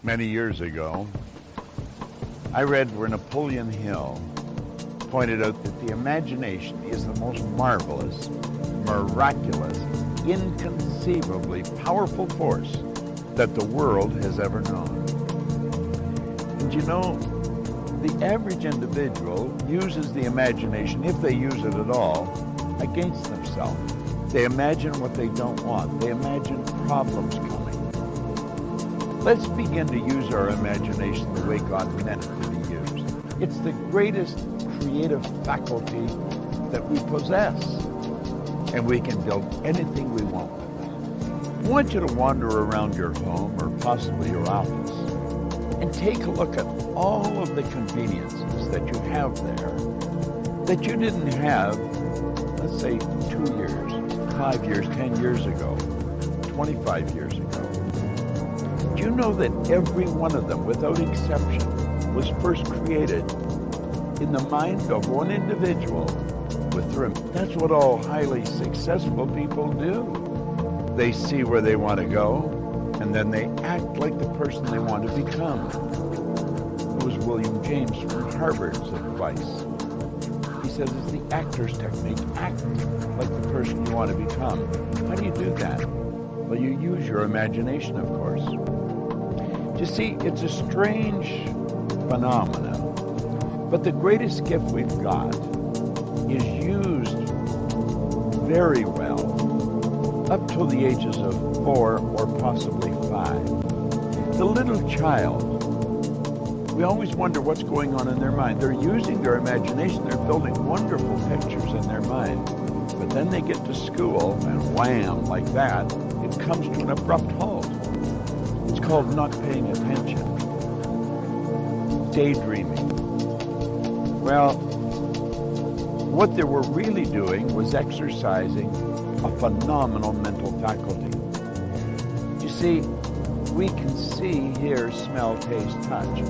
Many years ago, I read where Napoleon Hill pointed out that the imagination is the most marvelous, miraculous, inconceivably powerful force that the world has ever known. And you know, the average individual uses the imagination, if they use it at all, against themselves. They imagine what they don't want. They imagine problems coming. Let's begin to use our imagination the way God meant it to be used. It's the greatest creative faculty that we possess, and we can build anything we want with it. I want you to wander around your home or possibly your office and take a look at all of the conveniences that you have there that you didn't have, let's say, 2 years, 5 years, 10 years ago, 25 years ago. Do you know that every one of them, without exception, was first created in the mind of one individual with their... That's what all highly successful people do. They see where they want to go, and then they act like the person they want to become. It was William James from Harvard's advice. He says it's the actor's technique. Act like the person you want to become. How do you do that? Well, you use your imagination, of course. You see, it's a strange phenomenon, but the greatest gift we've got is used very well up till the ages of 4 or possibly 5. The little child, we always wonder what's going on in their mind. They're using their imagination. They're building wonderful pictures in their mind. But then they get to school, and wham, like that, it comes to an abrupt halt. It's called not paying attention. Daydreaming. Well, what they were really doing was exercising a phenomenal mental faculty. You see, we can see, hear, smell, taste, touch.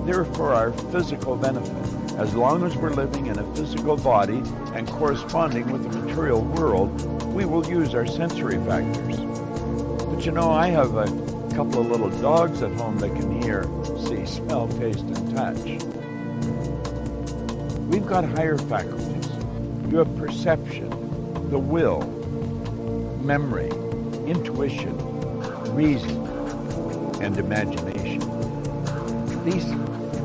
They're for our physical benefit. As long as we're living in a physical body and corresponding with the material world, we will use our sensory factors. But you know, I have a couple of little dogs at home that can hear, see, smell, taste, and touch. We've got higher faculties. You have perception, the will, memory, intuition, reason, and imagination. These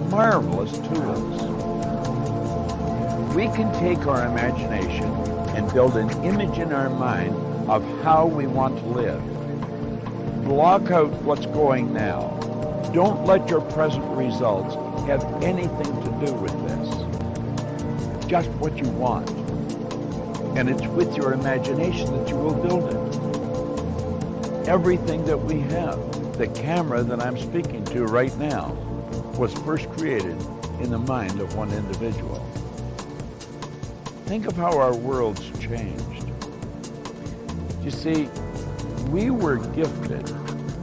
marvelous tools. We can take our imagination and build an image in our mind of how we want to live. Block out what's going now. Don't let your present results have anything to do with this. Just what you want. And it's with your imagination that you will build it. Everything that we have, the camera that I'm speaking to right now, was first created in the mind of one individual. Think of how our world's changed. You see, we were gifted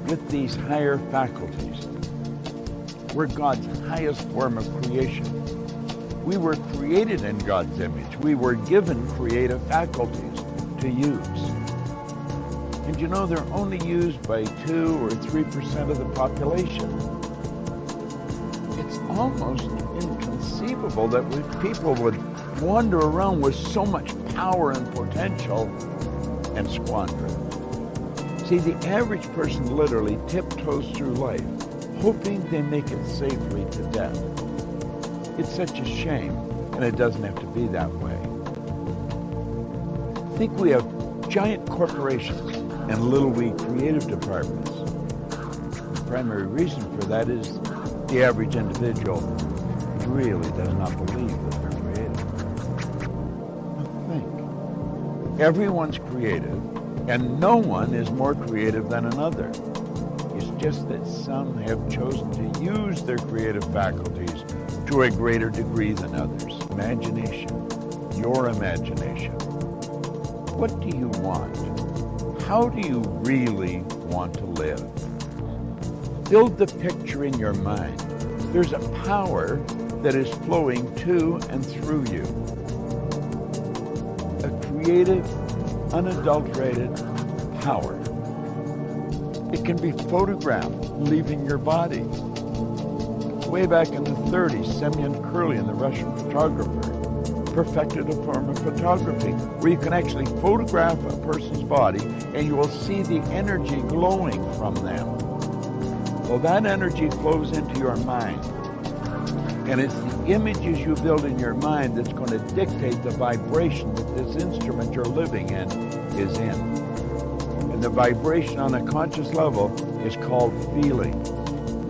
with these higher faculties. We're God's highest form of creation. We were created in God's image. We were given creative faculties to use. And you know, they're only used by 2 or 3% of the population. It's almost inconceivable that people would wander around with so much power and potential and squander it. See, the average person literally tiptoes through life, hoping they make it safely to death. It's such a shame, and it doesn't have to be that way. I think we have giant corporations and little wee creative departments. The primary reason for that is the average individual really does not believe that they're creative. Think. Everyone's creative, and no one is more creative than another. It's just that some have chosen to use their creative faculties to a greater degree than others. Imagination, your imagination. What do you want? How do you really want to live? Build the picture in your mind. There's a power that is flowing to and through you. A creative, unadulterated power. It can be photographed leaving your body. Way back in the 30s, Semyon Kurlin, the Russian photographer, perfected a form of photography where you can actually photograph a person's body and you will see the energy glowing from them. Well, that energy flows into your mind. And it's the images you build in your mind that's going to dictate the vibration that this instrument you're living in is in. And the vibration on a conscious level is called feeling.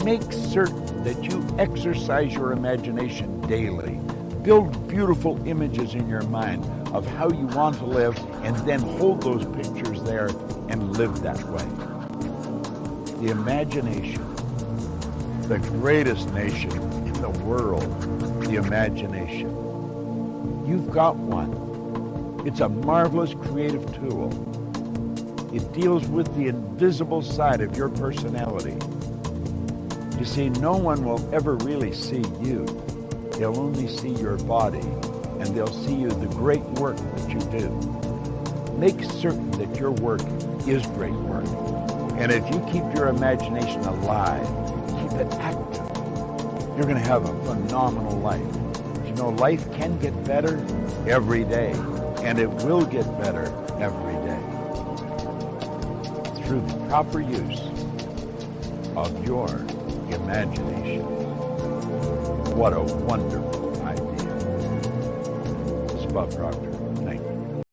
Make certain that you exercise your imagination daily. Build beautiful images in your mind of how you want to live and then hold those pictures there and live that way. The imagination, the greatest nation in the world, the imagination. You've got one. It's a marvelous creative tool. It deals with the invisible side of your personality. You see, no one will ever really see you. They'll only see your body, and they'll see you the great work that you do. Make certain that your work is great work. And if you keep your imagination alive, keep it active, you're going to have a phenomenal life. You know, life can get better every day, and it will get better every day through the proper use of your imagination. What a wonderful idea. It's Bob Proctor.